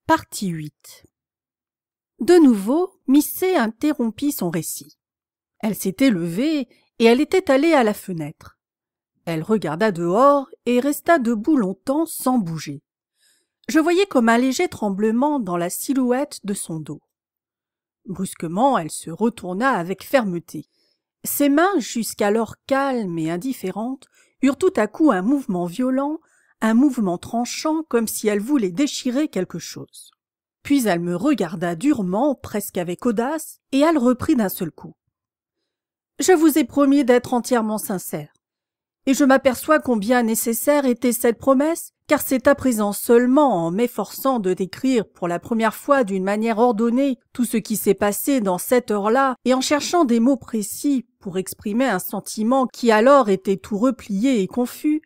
Partie 8. De nouveau, Missé interrompit son récit. Elle s'était levée et elle était allée à la fenêtre. Elle regarda dehors et resta debout longtemps sans bouger. Je voyais comme un léger tremblement dans la silhouette de son dos. Brusquement, elle se retourna avec fermeté. Ses mains, jusqu'alors calmes et indifférentes, eurent tout à coup un mouvement violent, un mouvement tranchant comme si elle voulait déchirer quelque chose. Puis elle me regarda durement, presque avec audace, et elle reprit d'un seul coup. « Je vous ai promis d'être entièrement sincère. Et je m'aperçois combien nécessaire était cette promesse, car c'est à présent seulement en m'efforçant de décrire pour la première fois d'une manière ordonnée tout ce qui s'est passé dans cette heure-là, et en cherchant des mots précis pour exprimer un sentiment qui alors était tout replié et confus,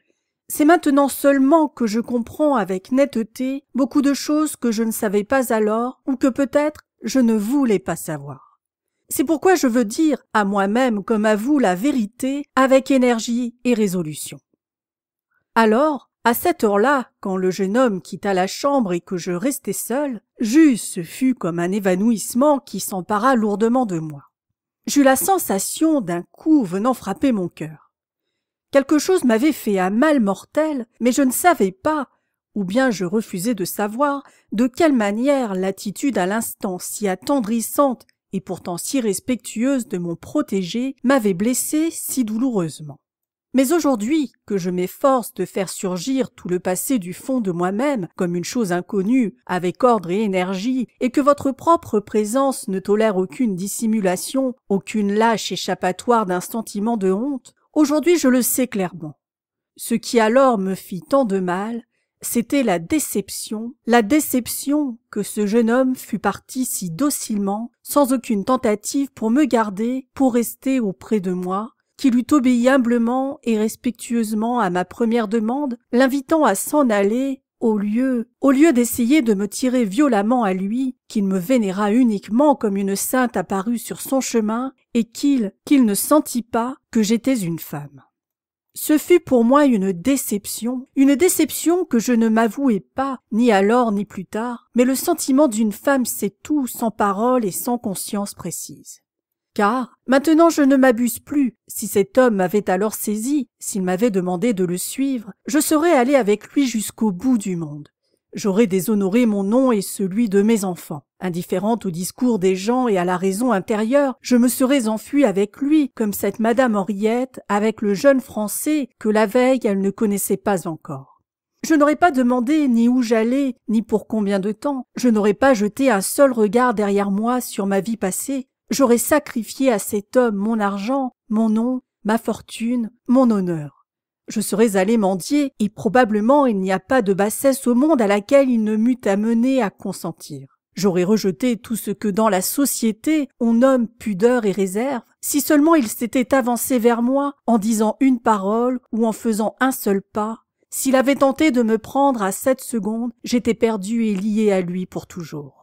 c'est maintenant seulement que je comprends avec netteté beaucoup de choses que je ne savais pas alors ou que peut-être je ne voulais pas savoir. C'est pourquoi je veux dire à moi-même comme à vous la vérité avec énergie et résolution. Alors, à cette heure-là, quand le jeune homme quitta la chambre et que je restai seule, ce fut comme un évanouissement qui s'empara lourdement de moi. J'eus la sensation d'un coup venant frapper mon cœur. Quelque chose m'avait fait un mal mortel, mais je ne savais pas, ou bien je refusais de savoir, de quelle manière l'attitude à l'instant si attendrissante et pourtant si respectueuse de mon protégé m'avait blessée si douloureusement. Mais aujourd'hui, que je m'efforce de faire surgir tout le passé du fond de moi-même comme une chose inconnue, avec ordre et énergie, et que votre propre présence ne tolère aucune dissimulation, aucune lâche échappatoire d'un sentiment de honte, aujourd'hui je le sais clairement. Ce qui alors me fit tant de mal, c'était la déception que ce jeune homme fût parti si docilement, sans aucune tentative pour me garder, pour rester auprès de moi, qu'il eût obéi humblement et respectueusement à ma première demande, l'invitant à s'en aller, au lieu d'essayer de me tirer violemment à lui, qu'il me vénéra uniquement comme une sainte apparue sur son chemin, et qu'il ne sentit pas que j'étais une femme. Ce fut pour moi une déception que je ne m'avouai pas, ni alors ni plus tard, mais le sentiment d'une femme sait tout sans parole et sans conscience précise. Car, maintenant je ne m'abuse plus, si cet homme m'avait alors saisi, s'il m'avait demandé de le suivre, je serais allée avec lui jusqu'au bout du monde. J'aurais déshonoré mon nom et celui de mes enfants. Indifférente au discours des gens et à la raison intérieure, je me serais enfuie avec lui, comme cette madame Henriette avec le jeune Français que la veille elle ne connaissait pas encore. Je n'aurais pas demandé ni où j'allais, ni pour combien de temps. Je n'aurais pas jeté un seul regard derrière moi sur ma vie passée. J'aurais sacrifié à cet homme mon argent, mon nom, ma fortune, mon honneur. Je serais allée mendier, et probablement il n'y a pas de bassesse au monde à laquelle il ne m'eût amené à consentir. J'aurais rejeté tout ce que dans la société on nomme pudeur et réserve, si seulement il s'était avancé vers moi en disant une parole ou en faisant un seul pas. S'il avait tenté de me prendre à cette seconde, j'étais perdue et liée à lui pour toujours.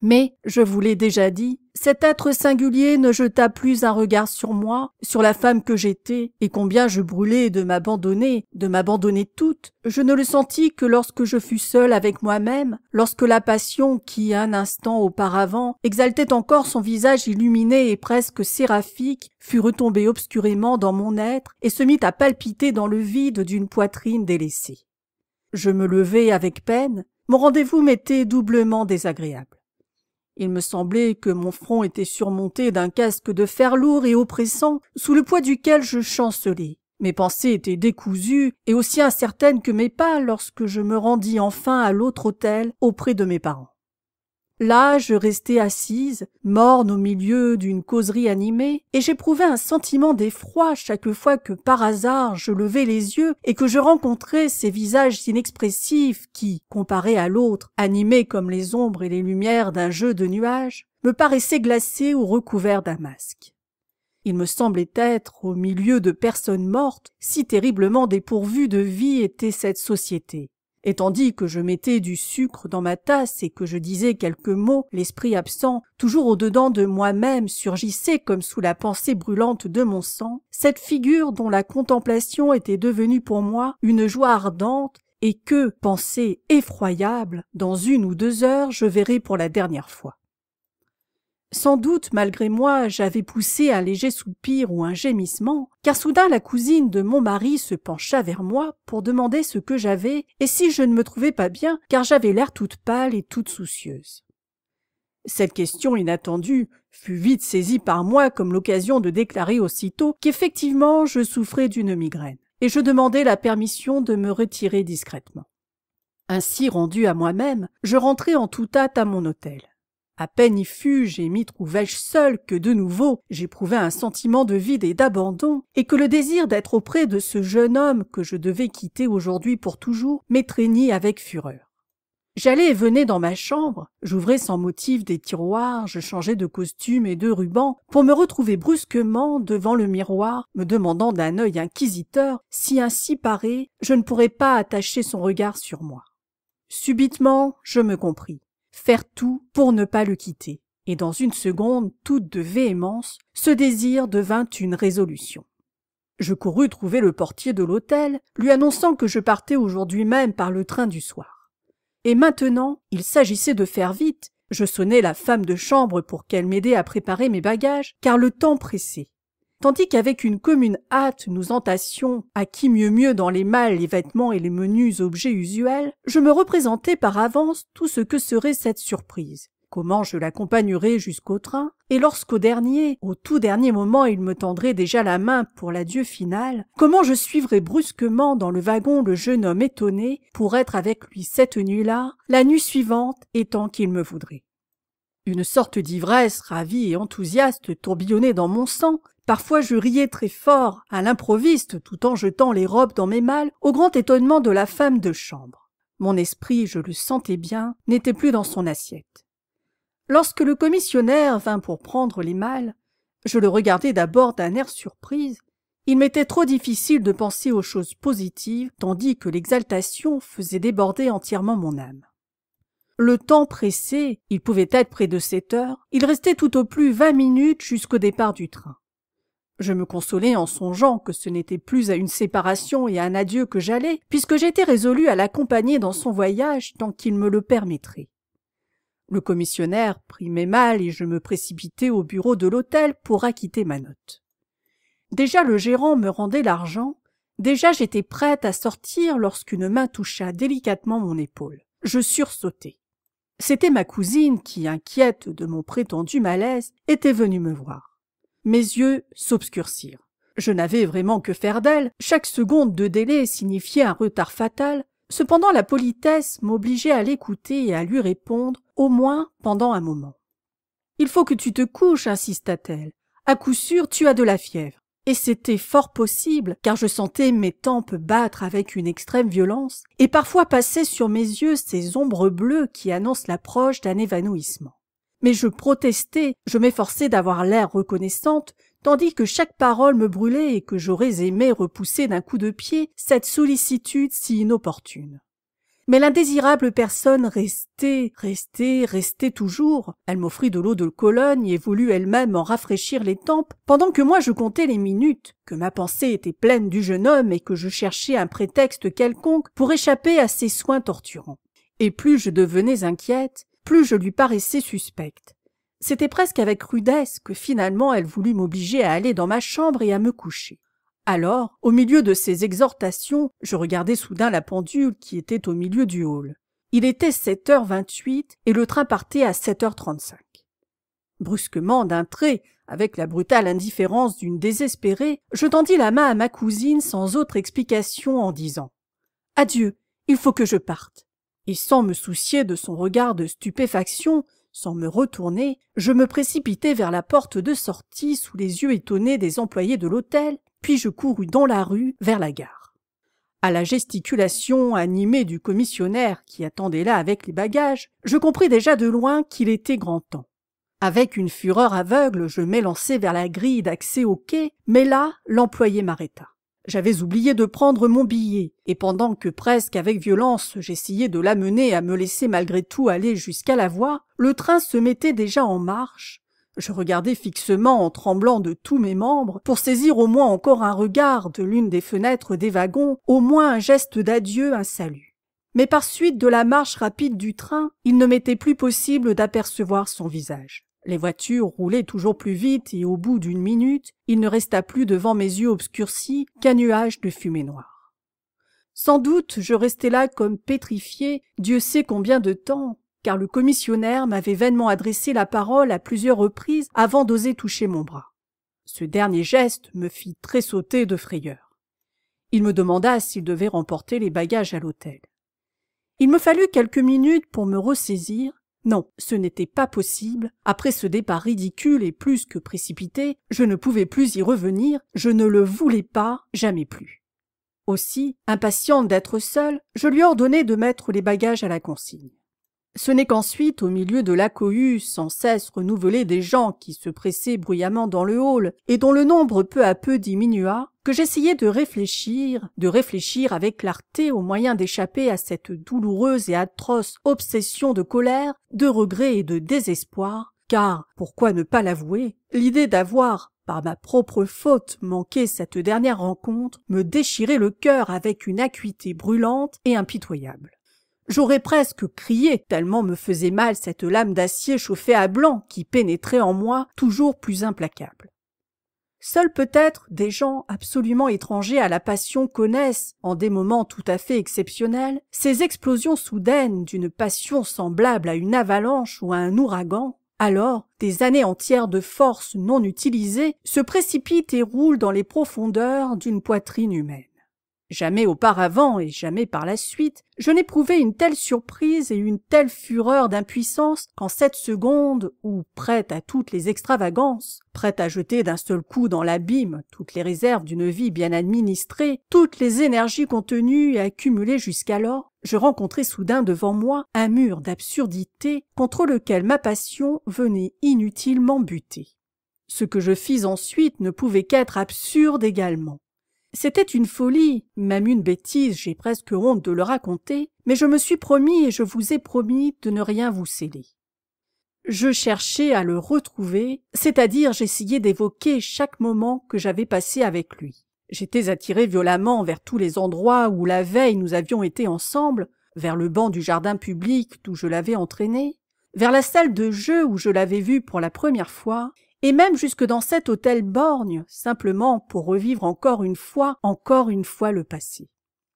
Mais, je vous l'ai déjà dit, cet être singulier ne jeta plus un regard sur moi, sur la femme que j'étais, et combien je brûlais de m'abandonner toute, je ne le sentis que lorsque je fus seule avec moi-même, lorsque la passion qui, un instant auparavant, exaltait encore son visage illuminé et presque séraphique, fut retombée obscurément dans mon être et se mit à palpiter dans le vide d'une poitrine délaissée. Je me levai avec peine, mon rendez-vous m'était doublement désagréable. Il me semblait que mon front était surmonté d'un casque de fer lourd et oppressant, sous le poids duquel je chancelais. Mes pensées étaient décousues et aussi incertaines que mes pas lorsque je me rendis enfin à l'autre hôtel auprès de mes parents. Là, je restai assise, morne au milieu d'une causerie animée, et j'éprouvais un sentiment d'effroi chaque fois que par hasard je levais les yeux et que je rencontrais ces visages inexpressifs qui, comparés à l'autre, animés comme les ombres et les lumières d'un jeu de nuages, me paraissaient glacés ou recouverts d'un masque. Il me semblait être, au milieu de personnes mortes, si terriblement dépourvues de vie était cette société. Et tandis que je mettais du sucre dans ma tasse et que je disais quelques mots, l'esprit absent, toujours au-dedans de moi-même, surgissait comme sous la pensée brûlante de mon sang, cette figure dont la contemplation était devenue pour moi une joie ardente et que, pensée effroyable, dans 1 ou 2 heures, je verrai pour la dernière fois. Sans doute, malgré moi, j'avais poussé un léger soupir ou un gémissement, car soudain la cousine de mon mari se pencha vers moi pour demander ce que j'avais et si je ne me trouvais pas bien, car j'avais l'air toute pâle et toute soucieuse. Cette question inattendue fut vite saisie par moi comme l'occasion de déclarer aussitôt qu'effectivement je souffrais d'une migraine, et je demandai la permission de me retirer discrètement. Ainsi rendu à moi-même, je rentrai en toute hâte à mon hôtel. À peine y fus-je et m'y trouvai-je seul que de nouveau j'éprouvai un sentiment de vide et d'abandon, et que le désir d'être auprès de ce jeune homme que je devais quitter aujourd'hui pour toujours m'étreignit avec fureur. J'allais et venais dans ma chambre, j'ouvrais sans motif des tiroirs, je changeais de costume et de ruban, pour me retrouver brusquement devant le miroir, me demandant d'un œil inquisiteur si ainsi paré, je ne pourrais pas attacher son regard sur moi. Subitement, je me compris. Faire tout pour ne pas le quitter, et dans 1 seconde, toute de véhémence, ce désir devint une résolution. Je courus trouver le portier de l'hôtel, lui annonçant que je partais aujourd'hui même par le train du soir. Et maintenant, il s'agissait de faire vite, je sonnai la femme de chambre pour qu'elle m'aidât à préparer mes bagages, car le temps pressait. Tandis qu'avec une commune hâte nous entassions, à qui mieux dans les malles, les vêtements et les menus objets usuels, je me représentais par avance tout ce que serait cette surprise, comment je l'accompagnerais jusqu'au train, et lorsqu'au tout dernier moment il me tendrait déjà la main pour l'adieu final, comment je suivrais brusquement dans le wagon le jeune homme étonné pour être avec lui cette nuit-là, la nuit suivante et tant qu'il me voudrait. Une sorte d'ivresse ravie et enthousiaste tourbillonnait dans mon sang. Parfois je riais très fort, à l'improviste, tout en jetant les robes dans mes malles, au grand étonnement de la femme de chambre. Mon esprit, je le sentais bien, n'était plus dans son assiette. Lorsque le commissionnaire vint pour prendre les malles, je le regardai d'abord d'un air surprise. Il m'était trop difficile de penser aux choses positives, tandis que l'exaltation faisait déborder entièrement mon âme. Le temps pressait, il pouvait être près de 7 heures, il restait tout au plus 20 minutes jusqu'au départ du train. Je me consolai en songeant que ce n'était plus à une séparation et à un adieu que j'allais, puisque j'étais résolu à l'accompagner dans son voyage tant qu'il me le permettrait. Le commissionnaire prit mes malles et je me précipitai au bureau de l'hôtel pour acquitter ma note. Déjà le gérant me rendait l'argent, déjà j'étais prête à sortir lorsqu'une main toucha délicatement mon épaule. Je sursautai. C'était ma cousine qui, inquiète de mon prétendu malaise, était venue me voir. Mes yeux s'obscurcirent. Je n'avais vraiment que faire d'elle. Chaque seconde de délai signifiait un retard fatal. Cependant la politesse m'obligeait à l'écouter et à lui répondre, au moins pendant un moment. « Il faut que tu te couches, insista-t-elle. À coup sûr, tu as de la fièvre. » Et c'était fort possible, car je sentais mes tempes battre avec une extrême violence, et parfois passaient sur mes yeux ces ombres bleues qui annoncent l'approche d'un évanouissement. Mais je protestais, je m'efforçais d'avoir l'air reconnaissante, tandis que chaque parole me brûlait et que j'aurais aimé repousser d'un coup de pied cette sollicitude si inopportune. Mais l'indésirable personne restait toujours. Elle m'offrit de l'eau de Cologne et voulut elle-même en rafraîchir les tempes, pendant que moi je comptais les minutes, que ma pensée était pleine du jeune homme et que je cherchais un prétexte quelconque pour échapper à ces soins torturants. Et plus je devenais inquiète, plus je lui paraissais suspecte. C'était presque avec rudesse que finalement elle voulut m'obliger à aller dans ma chambre et à me coucher. Alors, au milieu de ces exhortations, je regardai soudain la pendule qui était au milieu du hall. Il était 7h28 et le train partait à 7h35. Brusquement, d'un trait, avec la brutale indifférence d'une désespérée, je tendis la main à ma cousine sans autre explication en disant « Adieu, il faut que je parte ». Et sans me soucier de son regard de stupéfaction, sans me retourner, je me précipitai vers la porte de sortie sous les yeux étonnés des employés de l'hôtel, puis je courus dans la rue vers la gare. À la gesticulation animée du commissionnaire qui attendait là avec les bagages, je compris déjà de loin qu'il était grand temps. Avec une fureur aveugle, je m'élançai vers la grille d'accès au quai, mais là, l'employé m'arrêta. J'avais oublié de prendre mon billet, et pendant que presque avec violence j'essayais de l'amener à me laisser malgré tout aller jusqu'à la voie, le train se mettait déjà en marche. Je regardais fixement en tremblant de tous mes membres pour saisir au moins encore un regard de l'une des fenêtres des wagons, au moins un geste d'adieu, un salut. Mais par suite de la marche rapide du train, il ne m'était plus possible d'apercevoir son visage. Les voitures roulaient toujours plus vite et au bout d'une minute, il ne resta plus devant mes yeux obscurcis qu'un nuage de fumée noire. Sans doute je restai là comme pétrifié, Dieu sait combien de temps, car le commissionnaire m'avait vainement adressé la parole à plusieurs reprises avant d'oser toucher mon bras. Ce dernier geste me fit tressauter de frayeur. Il me demanda s'il devait remporter les bagages à l'hôtel. Il me fallut quelques minutes pour me ressaisir. Non, ce n'était pas possible. Après ce départ ridicule et plus que précipité, je ne pouvais plus y revenir, je ne le voulais pas, jamais plus. Aussi, impatiente d'être seule, je lui ordonnai de mettre les bagages à la consigne. Ce n'est qu'ensuite, au milieu de la cohue sans cesse renouvelée des gens qui se pressaient bruyamment dans le hall et dont le nombre peu à peu diminua, que j'essayai de réfléchir avec clarté au moyen d'échapper à cette douloureuse et atroce obsession de colère, de regret et de désespoir, car, pourquoi ne pas l'avouer, l'idée d'avoir, par ma propre faute, manqué cette dernière rencontre me déchirait le cœur avec une acuité brûlante et impitoyable. J'aurais presque crié, tellement me faisait mal cette lame d'acier chauffée à blanc qui pénétrait en moi toujours plus implacable. Seuls peut-être des gens absolument étrangers à la passion connaissent, en des moments tout à fait exceptionnels, ces explosions soudaines d'une passion semblable à une avalanche ou à un ouragan. Alors, des années entières de force non utilisées se précipitent et roulent dans les profondeurs d'une poitrine humaine. Jamais auparavant et jamais par la suite, je n'éprouvai une telle surprise et une telle fureur d'impuissance qu'en cette seconde où, prête à toutes les extravagances, prête à jeter d'un seul coup dans l'abîme toutes les réserves d'une vie bien administrée, toutes les énergies contenues et accumulées jusqu'alors, je rencontrai soudain devant moi un mur d'absurdité contre lequel ma passion venait inutilement buter. Ce que je fis ensuite ne pouvait qu'être absurde également. C'était une folie, même une bêtise, j'ai presque honte de le raconter, mais je me suis promis et je vous ai promis de ne rien vous céder. Je cherchais à le retrouver, c'est-à-dire j'essayais d'évoquer chaque moment que j'avais passé avec lui. J'étais attiré violemment vers tous les endroits où la veille nous avions été ensemble, vers le banc du jardin public d'où je l'avais entraîné, vers la salle de jeu où je l'avais vu pour la première fois, et même jusque dans cet hôtel borgne, simplement pour revivre encore une fois le passé.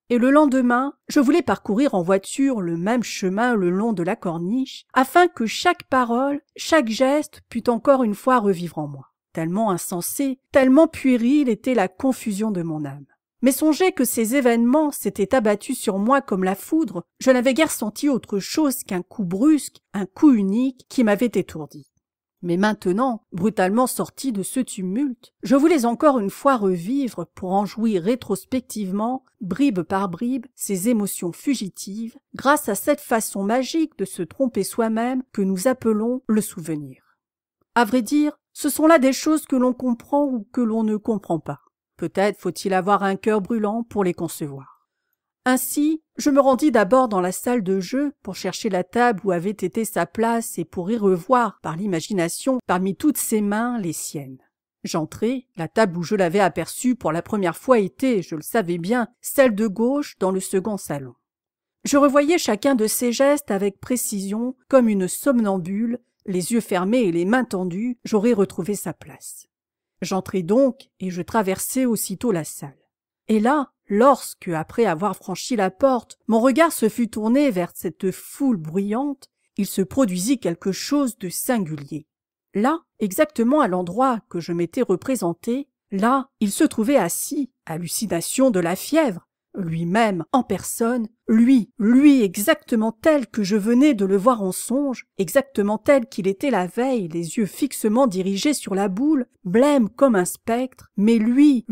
Et le lendemain, je voulais parcourir en voiture le même chemin le long de la corniche, afin que chaque parole, chaque geste pût encore une fois revivre en moi. Tellement insensée, tellement puérile était la confusion de mon âme. Mais songez que ces événements s'étaient abattus sur moi comme la foudre, je n'avais guère senti autre chose qu'un coup brusque, un coup unique qui m'avait étourdi. Mais maintenant, brutalement sorti de ce tumulte, je voulais encore une fois revivre pour en jouir rétrospectivement, bribe par bribe, ces émotions fugitives, grâce à cette façon magique de se tromper soi-même que nous appelons le souvenir. À vrai dire, ce sont là des choses que l'on comprend ou que l'on ne comprend pas. Peut-être faut-il avoir un cœur brûlant pour les concevoir. Ainsi, je me rendis d'abord dans la salle de jeu pour chercher la table où avait été sa place et pour y revoir, par l'imagination, parmi toutes ses mains, les siennes. J'entrai, la table où je l'avais aperçue pour la première fois était, je le savais bien, celle de gauche dans le second salon. Je revoyais chacun de ses gestes avec précision, comme une somnambule, les yeux fermés et les mains tendues, j'aurais retrouvé sa place. J'entrai donc et je traversai aussitôt la salle. Et là, lorsque, après avoir franchi la porte, mon regard se fut tourné vers cette foule bruyante, il se produisit quelque chose de singulier. Là, exactement à l'endroit que je m'étais représenté, là, il se trouvait assis, hallucination de la fièvre, lui-même en personne, lui exactement tel que je venais de le voir en songe, exactement tel qu'il était la veille, les yeux fixement dirigés sur la boule, blême comme un spectre, mais lui,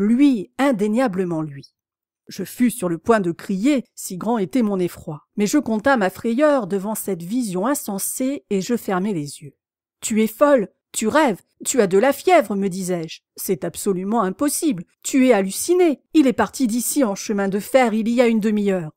indéniablement lui. Je fus sur le point de crier, si grand était mon effroi, mais je contins ma frayeur devant cette vision insensée et je fermai les yeux. « Tu es folle, tu rêves, tu as de la fièvre, me disais-je. C'est absolument impossible, tu es halluciné, il est parti d'ici en chemin de fer il y a une demi-heure. »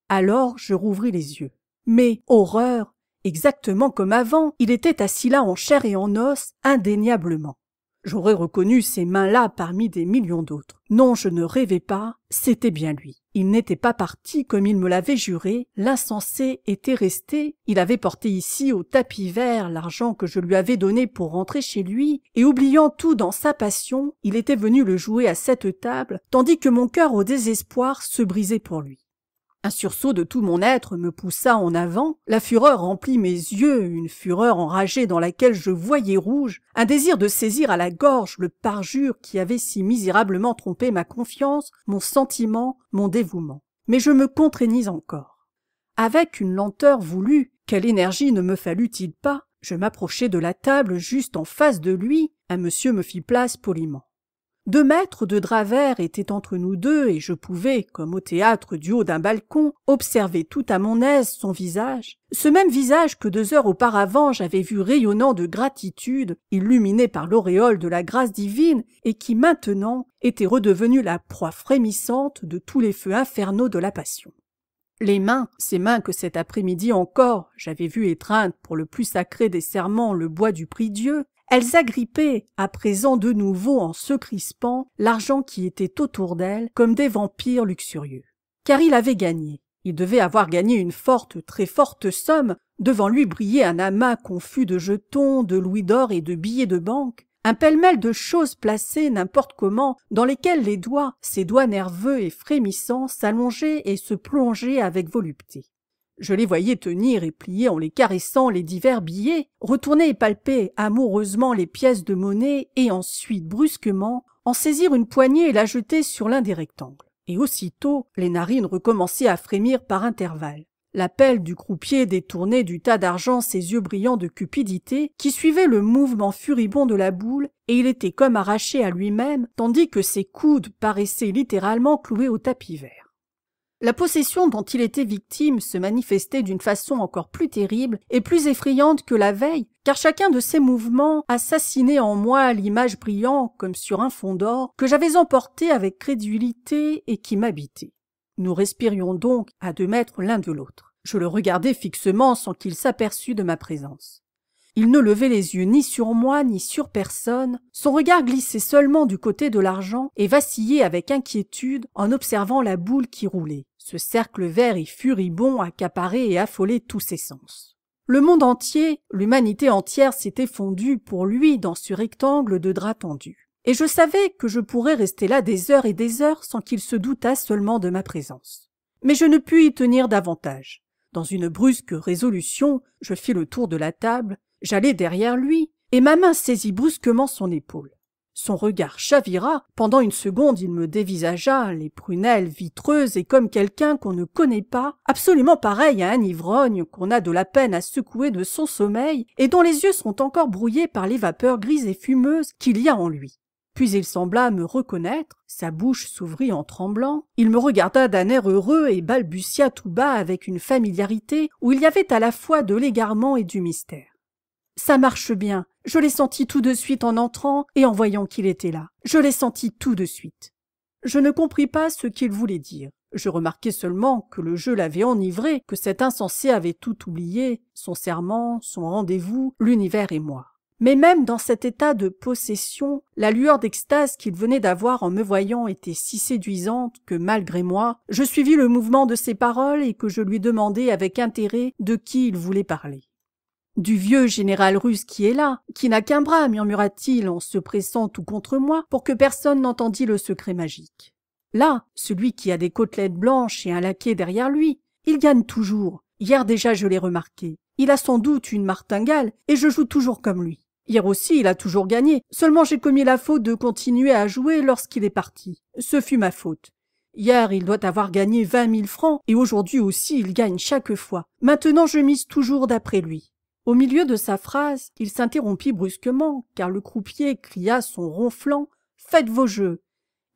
Alors je rouvris les yeux. Mais, horreur, exactement comme avant, il était assis là en chair et en os, indéniablement. J'aurais reconnu ces mains-là parmi des millions d'autres. Non, je ne rêvais pas, c'était bien lui. Il n'était pas parti comme il me l'avait juré, l'insensé était resté, il avait porté ici au tapis vert l'argent que je lui avais donné pour rentrer chez lui, et oubliant tout dans sa passion, il était venu le jouer à cette table, tandis que mon cœur au désespoir se brisait pour lui. Un sursaut de tout mon être me poussa en avant, la fureur remplit mes yeux, une fureur enragée dans laquelle je voyais rouge, un désir de saisir à la gorge le parjure qui avait si misérablement trompé ma confiance, mon sentiment, mon dévouement. Mais je me contraignis encore. Avec une lenteur voulue, quelle énergie ne me fallut-il pas, je m'approchai de la table juste en face de lui, un monsieur me fit place poliment. 2 mètres de drap vert étaient entre nous deux et je pouvais, comme au théâtre du haut d'un balcon, observer tout à mon aise son visage, ce même visage que 2 heures auparavant j'avais vu rayonnant de gratitude, illuminé par l'auréole de la grâce divine et qui maintenant était redevenu la proie frémissante de tous les feux infernaux de la passion. Les mains, ces mains que cet après-midi encore j'avais vu étreindre pour le plus sacré des serments le bois du prie-Dieu, elles agrippaient, à présent de nouveau en se crispant, l'argent qui était autour d'elles comme des vampires luxurieux. Car il avait gagné. Il devait avoir gagné une forte, très forte somme. Devant lui brillait un amas confus de jetons, de louis d'or et de billets de banque, un pêle-mêle de choses placées n'importe comment, dans lesquelles les doigts, ses doigts nerveux et frémissants, s'allongeaient et se plongeaient avec volupté. Je les voyais tenir et plier en les caressant les divers billets, retourner et palper amoureusement les pièces de monnaie et ensuite, brusquement, en saisir une poignée et la jeter sur l'un des rectangles. Et aussitôt, les narines recommençaient à frémir par intervalles. La pelle du croupier détournait du tas d'argent ses yeux brillants de cupidité qui suivaient le mouvement furibond de la boule et il était comme arraché à lui-même tandis que ses coudes paraissaient littéralement cloués au tapis vert. La possession dont il était victime se manifestait d'une façon encore plus terrible et plus effrayante que la veille, car chacun de ces mouvements assassinait en moi l'image brillant comme sur un fond d'or que j'avais emporté avec crédulité et qui m'habitait. Nous respirions donc à 2 mètres l'un de l'autre. Je le regardais fixement sans qu'il s'aperçût de ma présence. Il ne levait les yeux ni sur moi ni sur personne, son regard glissait seulement du côté de l'argent et vacillait avec inquiétude en observant la boule qui roulait. Ce cercle vert et furibond accaparait et affolait tous ses sens. Le monde entier, l'humanité entière s'était fondue pour lui dans ce rectangle de drap tendu. Et je savais que je pourrais rester là des heures et des heures sans qu'il se doutât seulement de ma présence. Mais je ne pus y tenir davantage. Dans une brusque résolution, je fis le tour de la table, j'allai derrière lui, et ma main saisit brusquement son épaule. Son regard chavira, pendant une seconde il me dévisagea, les prunelles vitreuses et comme quelqu'un qu'on ne connaît pas, absolument pareil à un ivrogne qu'on a de la peine à secouer de son sommeil et dont les yeux sont encore brouillés par les vapeurs grises et fumeuses qu'il y a en lui. Puis il sembla me reconnaître, sa bouche s'ouvrit en tremblant, il me regarda d'un air heureux et balbutia tout bas avec une familiarité où il y avait à la fois de l'égarement et du mystère. Ça marche bien, je l'ai senti tout de suite en entrant et en voyant qu'il était là. Je l'ai senti tout de suite. Je ne compris pas ce qu'il voulait dire. Je remarquai seulement que le jeu l'avait enivré, que cet insensé avait tout oublié, son serment, son rendez-vous, l'univers et moi. Mais même dans cet état de possession, la lueur d'extase qu'il venait d'avoir en me voyant était si séduisante que, malgré moi, je suivis le mouvement de ses paroles et que je lui demandai avec intérêt de qui il voulait parler. « Du vieux général russe qui est là, qui n'a qu'un bras, murmura-t-il en se pressant tout contre moi pour que personne n'entendît le secret magique. Là, celui qui a des côtelettes blanches et un laquais derrière lui, il gagne toujours. Hier déjà je l'ai remarqué. Il a sans doute une martingale et je joue toujours comme lui. Hier aussi il a toujours gagné, seulement j'ai commis la faute de continuer à jouer lorsqu'il est parti. Ce fut ma faute. Hier il doit avoir gagné 20 000 francs et aujourd'hui aussi il gagne chaque fois. Maintenant je mise toujours d'après lui. » Au milieu de sa phrase, il s'interrompit brusquement, car le croupier cria son ronflant « Faites vos jeux !»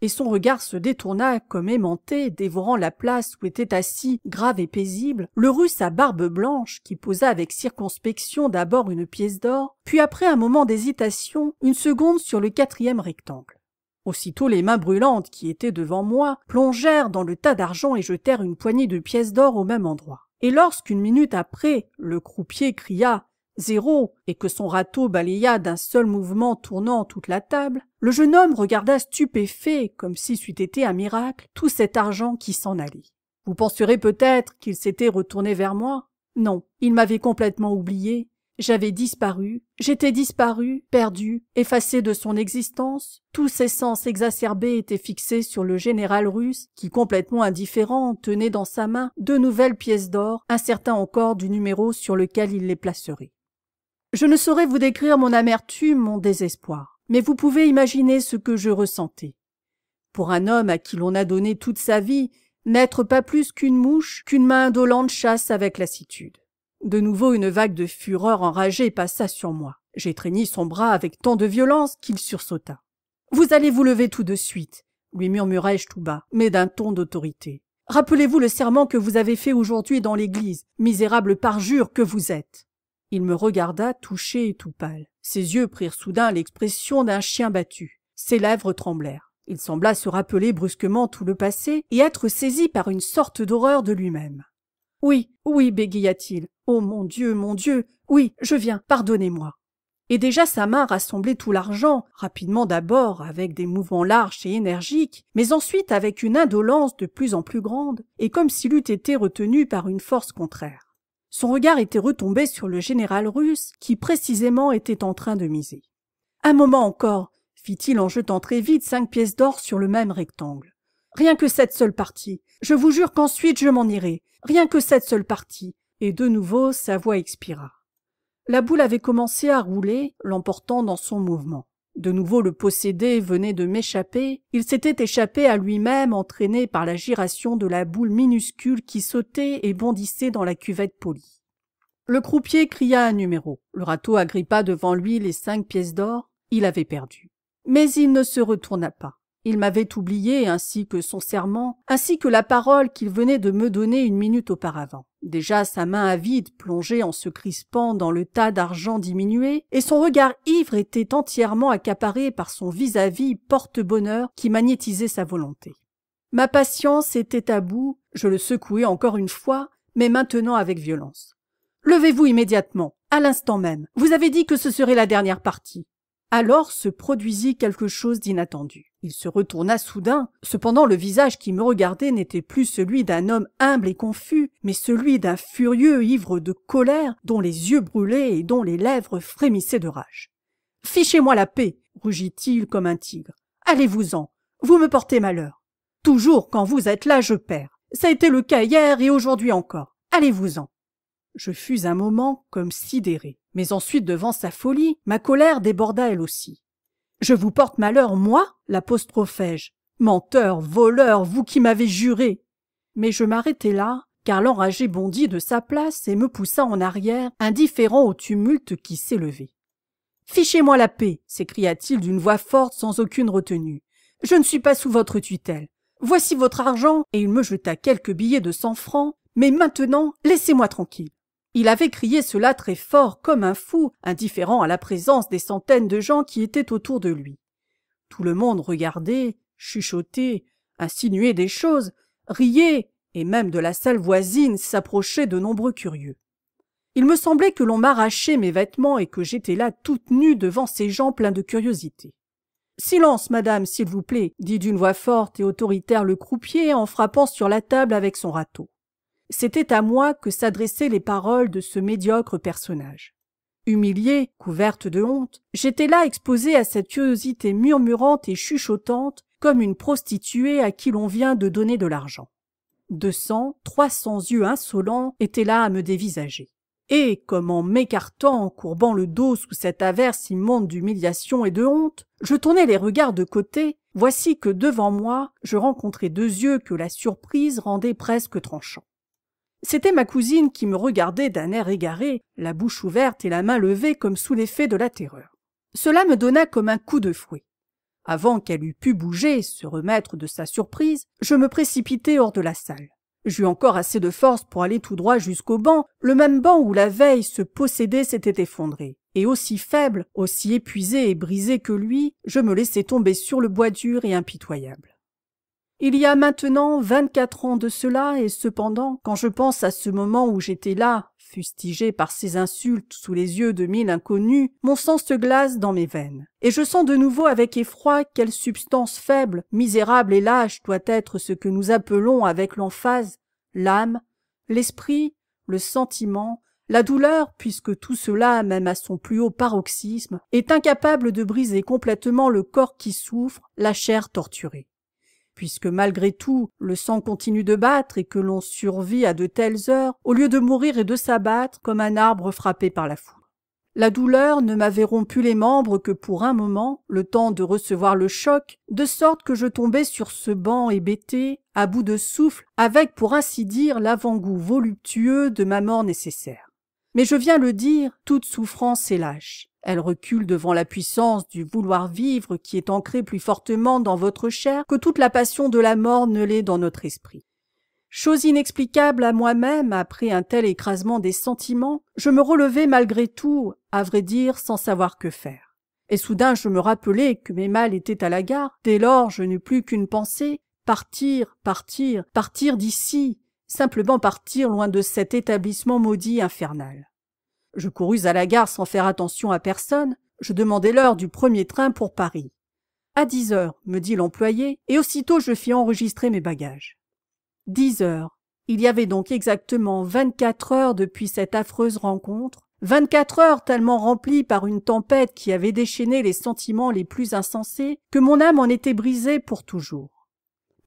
et son regard se détourna comme aimanté, dévorant la place où était assis, grave et paisible, le russe à barbe blanche qui posa avec circonspection d'abord une pièce d'or, puis après un moment d'hésitation, une seconde sur le 4e rectangle. Aussitôt les mains brûlantes qui étaient devant moi plongèrent dans le tas d'argent et jetèrent une poignée de pièces d'or au même endroit. Et lorsqu'une minute après, le croupier cria 0, et que son râteau balaya d'un seul mouvement tournant toute la table, le jeune homme regarda stupéfait, comme si c'eût été un miracle, tout cet argent qui s'en allait. Vous penserez peut-être qu'il s'était retourné vers moi? Non, il m'avait complètement oublié. J'avais disparu, j'étais disparu, perdu, effacé de son existence. Tous ses sens exacerbés étaient fixés sur le général russe qui, complètement indifférent, tenait dans sa main 2 nouvelles pièces d'or, incertain encore du numéro sur lequel il les placerait. Je ne saurais vous décrire mon amertume, mon désespoir, mais vous pouvez imaginer ce que je ressentais. Pour un homme à qui l'on a donné toute sa vie, n'être pas plus qu'une mouche qu'une main indolente chasse avec lassitude. De nouveau une vague de fureur enragée passa sur moi. J'étreignis son bras avec tant de violence qu'il sursauta. « Vous allez vous lever tout de suite », lui murmurai-je tout bas, mais d'un ton d'autorité. « Rappelez-vous le serment que vous avez fait aujourd'hui dans l'église, misérable parjure que vous êtes. » Il me regarda touché et tout pâle. Ses yeux prirent soudain l'expression d'un chien battu. Ses lèvres tremblèrent. Il sembla se rappeler brusquement tout le passé et être saisi par une sorte d'horreur de lui-même. « Oui, oui, bégaya-t-il. Oh mon Dieu, oui, je viens, pardonnez-moi. » Et déjà sa main rassemblait tout l'argent, rapidement d'abord, avec des mouvements larges et énergiques, mais ensuite avec une indolence de plus en plus grande, et comme s'il eût été retenu par une force contraire. Son regard était retombé sur le général russe, qui précisément était en train de miser. « Un moment encore, » fit-il en jetant très vite 5 pièces d'or sur le même rectangle. « Rien que cette seule partie. Je vous jure qu'ensuite je m'en irai. Rien que cette seule partie. » Et de nouveau sa voix expira. La boule avait commencé à rouler, l'emportant dans son mouvement. De nouveau le possédé venait de m'échapper, il s'était échappé à lui-même entraîné par la giration de la boule minuscule qui sautait et bondissait dans la cuvette polie. Le croupier cria un numéro. Le râteau agrippa devant lui les 5 pièces d'or. Il avait perdu. Mais il ne se retourna pas. Il m'avait oublié, ainsi que son serment, ainsi que la parole qu'il venait de me donner une minute auparavant. Déjà sa main avide plongeait en se crispant dans le tas d'argent diminué, et son regard ivre était entièrement accaparé par son vis-à-vis porte-bonheur qui magnétisait sa volonté. Ma patience était à bout, je le secouai encore une fois, mais maintenant avec violence. « Levez-vous immédiatement, à l'instant même. Vous avez dit que ce serait la dernière partie. » Alors se produisit quelque chose d'inattendu. Il se retourna soudain. Cependant le visage qui me regardait n'était plus celui d'un homme humble et confus, mais celui d'un furieux ivre de colère, dont les yeux brûlaient et dont les lèvres frémissaient de rage. « Fichez-moi la paix !» rugit-il comme un tigre. « Allez-vous-en, vous me portez malheur. Toujours quand vous êtes là, je perds. Ça a été le cas hier et aujourd'hui encore. Allez-vous-en. » Je fus un moment comme sidéré. Mais ensuite, devant sa folie, ma colère déborda elle aussi. « Je vous porte malheur, moi » l'apostrophai-je. « Menteur, voleur, vous qui m'avez juré !» Mais je m'arrêtai là, car l'enragé bondit de sa place et me poussa en arrière, indifférent au tumulte qui s'élevait. « Fichez-moi la paix !» s'écria-t-il d'une voix forte sans aucune retenue. « Je ne suis pas sous votre tutelle. Voici votre argent !» Et il me jeta quelques billets de 100 francs. « Mais maintenant, laissez-moi tranquille. » Il avait crié cela très fort, comme un fou, indifférent à la présence des centaines de gens qui étaient autour de lui. Tout le monde regardait, chuchotait, insinuait des choses, riait, et même de la salle voisine s'approchaient de nombreux curieux. Il me semblait que l'on m'arrachait mes vêtements et que j'étais là toute nue devant ces gens pleins de curiosité. « Silence, madame, s'il vous plaît » dit d'une voix forte et autoritaire le croupier en frappant sur la table avec son râteau. C'était à moi que s'adressaient les paroles de ce médiocre personnage. Humiliée, couverte de honte, j'étais là exposée à cette curiosité murmurante et chuchotante comme une prostituée à qui l'on vient de donner de l'argent. 200, 300 yeux insolents étaient là à me dévisager. Et, comme en m'écartant, en courbant le dos sous cette averse immonde d'humiliation et de honte, je tournais les regards de côté, voici que devant moi, je rencontrai 2 yeux que la surprise rendait presque tranchants. C'était ma cousine qui me regardait d'un air égaré, la bouche ouverte et la main levée comme sous l'effet de la terreur. Cela me donna comme un coup de fouet. Avant qu'elle eût pu bouger, se remettre de sa surprise, je me précipitai hors de la salle. J'eus encore assez de force pour aller tout droit jusqu'au banc, le même banc où la veille ce possédé s'était effondré. Et aussi faible, aussi épuisé et brisé que lui, je me laissai tomber sur le bois dur et impitoyable. Il y a maintenant 24 ans de cela, et cependant, quand je pense à ce moment où j'étais là, fustigé par ces insultes sous les yeux de 1000 inconnus, mon sang se glace dans mes veines, et je sens de nouveau avec effroi quelle substance faible, misérable et lâche doit être ce que nous appelons avec l'emphase l'âme, l'esprit, le sentiment, la douleur, puisque tout cela, même à son plus haut paroxysme, est incapable de briser complètement le corps qui souffre, la chair torturée. Puisque malgré tout, le sang continue de battre et que l'on survit à de telles heures, au lieu de mourir et de s'abattre comme un arbre frappé par la foudre. La douleur ne m'avait rompu les membres que pour un moment, le temps de recevoir le choc, de sorte que je tombais sur ce banc hébété, à bout de souffle, avec pour ainsi dire l'avant-goût voluptueux de ma mort nécessaire. Mais je viens le dire, toute souffrance est lâche. Elle recule devant la puissance du vouloir vivre qui est ancrée plus fortement dans votre chair que toute la passion de la mort ne l'est dans notre esprit. Chose inexplicable à moi-même, après un tel écrasement des sentiments, je me relevai malgré tout, à vrai dire, sans savoir que faire. Et soudain je me rappelai que mes malles étaient à la gare. Dès lors je n'eus plus qu'une pensée, partir, partir, partir d'ici, simplement partir loin de cet établissement maudit infernal. Je courus à la gare sans faire attention à personne, je demandai l'heure du premier train pour Paris. À 10 heures, me dit l'employé, et aussitôt je fis enregistrer mes bagages. 10 heures. Il y avait donc exactement 24 heures depuis cette affreuse rencontre, 24 heures tellement remplies par une tempête qui avait déchaîné les sentiments les plus insensés, que mon âme en était brisée pour toujours.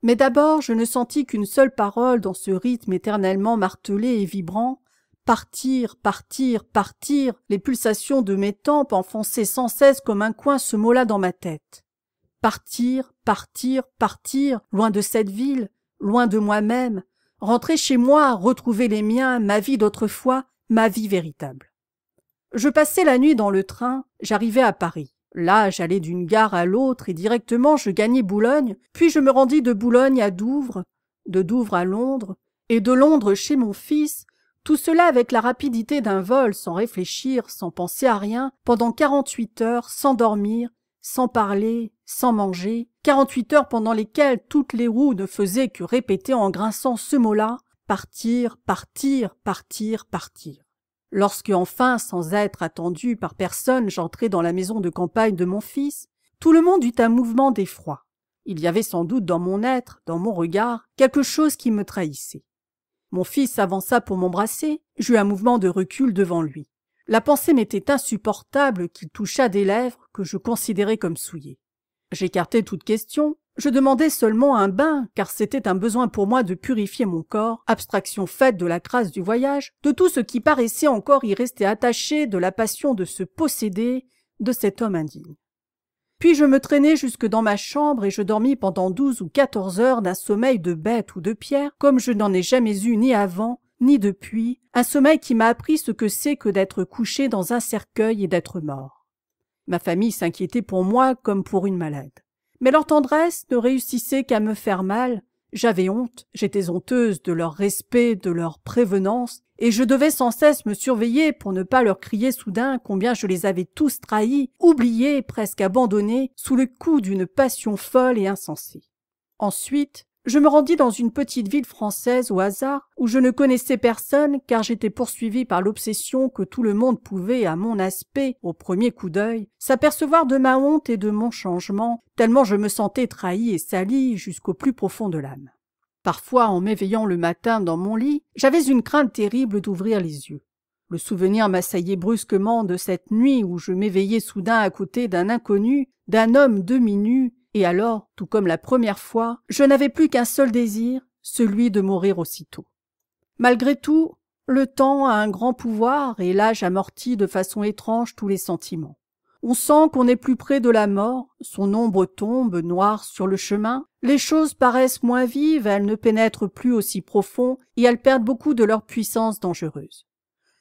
Mais d'abord je ne sentis qu'une seule parole dans ce rythme éternellement martelé et vibrant, partir, partir, partir, les pulsations de mes tempes enfonçaient sans cesse comme un coin ce mot-là dans ma tête. Partir, partir, partir, loin de cette ville, loin de moi-même, rentrer chez moi, retrouver les miens, ma vie d'autrefois, ma vie véritable. Je passai la nuit dans le train, j'arrivai à Paris. Là, j'allai d'une gare à l'autre et directement je gagnai Boulogne, puis je me rendis de Boulogne à Douvres, de Douvres à Londres, et de Londres chez mon fils, tout cela avec la rapidité d'un vol, sans réfléchir, sans penser à rien, pendant 48 heures, sans dormir, sans parler, sans manger, 48 heures pendant lesquelles toutes les roues ne faisaient que répéter en grinçant ce mot-là, partir, partir, partir, partir. Lorsque enfin, sans être attendu par personne, j'entrai dans la maison de campagne de mon fils, tout le monde eut un mouvement d'effroi. Il y avait sans doute dans mon être, dans mon regard, quelque chose qui me trahissait. Mon fils s'avança pour m'embrasser, j'eus un mouvement de recul devant lui. La pensée m'était insupportable qu'il toucha des lèvres que je considérais comme souillées. J'écartai toute question, je demandai seulement un bain, car c'était un besoin pour moi de purifier mon corps, abstraction faite de la crasse du voyage, de tout ce qui paraissait encore y rester attaché de la passion de se posséder de cet homme indigne. Puis je me traînai jusque dans ma chambre et je dormis pendant 12 ou 14 heures d'un sommeil de bête ou de pierre, comme je n'en ai jamais eu ni avant, ni depuis, un sommeil qui m'a appris ce que c'est que d'être couché dans un cercueil et d'être mort. Ma famille s'inquiétait pour moi comme pour une malade. Mais leur tendresse ne réussissait qu'à me faire mal. J'avais honte, j'étais honteuse de leur respect, de leur prévenance, et je devais sans cesse me surveiller pour ne pas leur crier soudain combien je les avais tous trahis, oubliés, presque abandonnés, sous le coup d'une passion folle et insensée. Ensuite, je me rendis dans une petite ville française au hasard, où je ne connaissais personne, car j'étais poursuivi par l'obsession que tout le monde pouvait, à mon aspect, au premier coup d'œil, s'apercevoir de ma honte et de mon changement, tellement je me sentais trahi et sali jusqu'au plus profond de l'âme. Parfois, en m'éveillant le matin dans mon lit, j'avais une crainte terrible d'ouvrir les yeux. Le souvenir m'assaillait brusquement de cette nuit où je m'éveillais soudain à côté d'un inconnu, d'un homme demi-nu, et alors, tout comme la première fois, je n'avais plus qu'un seul désir, celui de mourir aussitôt. Malgré tout, le temps a un grand pouvoir et l'âge amortit de façon étrange tous les sentiments. On sent qu'on est plus près de la mort, son ombre tombe noire sur le chemin, les choses paraissent moins vives, elles ne pénètrent plus aussi profond et elles perdent beaucoup de leur puissance dangereuse.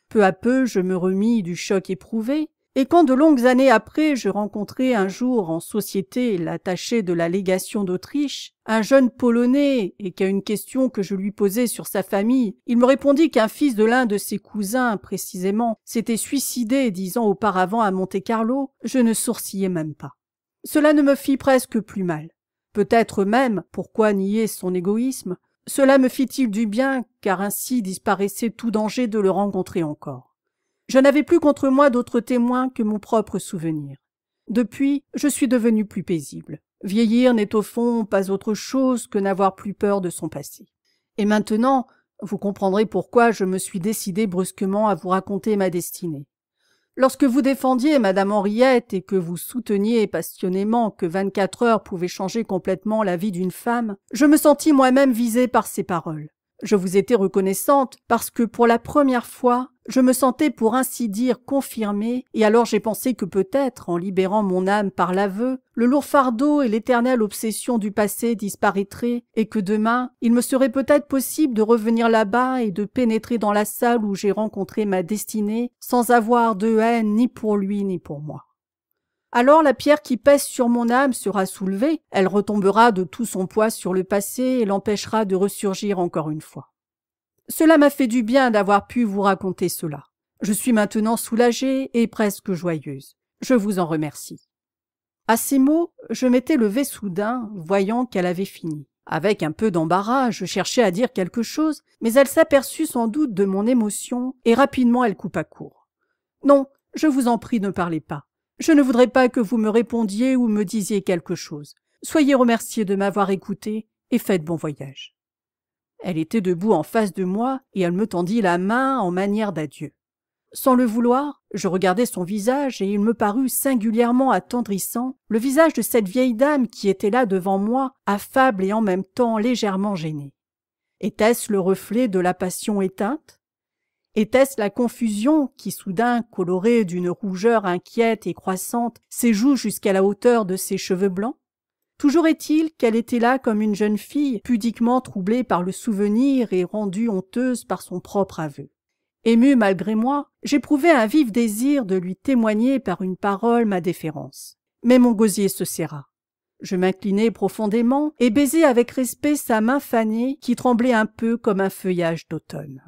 Peu à peu, je me remis du choc éprouvé, et quand de longues années après, je rencontrai un jour en société l'attaché de la légation d'Autriche, un jeune Polonais, et qu'à une question que je lui posai sur sa famille, il me répondit qu'un fils de l'un de ses cousins, précisément, s'était suicidé 10 ans auparavant à Monte-Carlo, je ne sourcillai même pas. Cela ne me fit presque plus mal. Peut-être même, pourquoi nier son égoïsme, Cela me fit-il du bien, car ainsi disparaissait tout danger de le rencontrer encore. Je n'avais plus contre moi d'autre témoin que mon propre souvenir. Depuis, je suis devenu plus paisible. Vieillir n'est au fond pas autre chose que n'avoir plus peur de son passé. Et maintenant, vous comprendrez pourquoi je me suis décidé brusquement à vous raconter ma destinée. Lorsque vous défendiez Madame Henriette et que vous souteniez passionnément que 24 heures pouvaient changer complètement la vie d'une femme, je me sentis moi-même visée par ces paroles. Je vous étais reconnaissante parce que pour la première fois, je me sentais pour ainsi dire confirmée, et alors j'ai pensé que peut-être, en libérant mon âme par l'aveu, le lourd fardeau et l'éternelle obsession du passé disparaîtraient, et que demain, il me serait peut-être possible de revenir là-bas et de pénétrer dans la salle où j'ai rencontré ma destinée, sans avoir de haine ni pour lui ni pour moi. Alors la pierre qui pèse sur mon âme sera soulevée, elle retombera de tout son poids sur le passé et l'empêchera de ressurgir encore une fois. Cela m'a fait du bien d'avoir pu vous raconter cela. Je suis maintenant soulagée et presque joyeuse. Je vous en remercie. À ces mots, je m'étais levée soudain, voyant qu'elle avait fini. Avec un peu d'embarras, je cherchais à dire quelque chose, mais elle s'aperçut sans doute de mon émotion et rapidement elle coupa court. « Non, je vous en prie, ne parlez pas. Je ne voudrais pas que vous me répondiez ou me disiez quelque chose. Soyez remerciés de m'avoir écouté et faites bon voyage. » Elle était debout en face de moi et elle me tendit la main en manière d'adieu. Sans le vouloir, je regardai son visage et il me parut singulièrement attendrissant, le visage de cette vieille dame qui était là devant moi, affable et en même temps légèrement gênée. Était-ce le reflet de la passion éteinte? Était-ce la confusion qui soudain, colorée d'une rougeur inquiète et croissante, séjoue jusqu'à la hauteur de ses cheveux blancs? Toujours est-il qu'elle était là comme une jeune fille, pudiquement troublée par le souvenir et rendue honteuse par son propre aveu. Émue malgré moi, j'éprouvais un vif désir de lui témoigner par une parole ma déférence. Mais mon gosier se serra. Je m'inclinai profondément et baisai avec respect sa main fanée qui tremblait un peu comme un feuillage d'automne.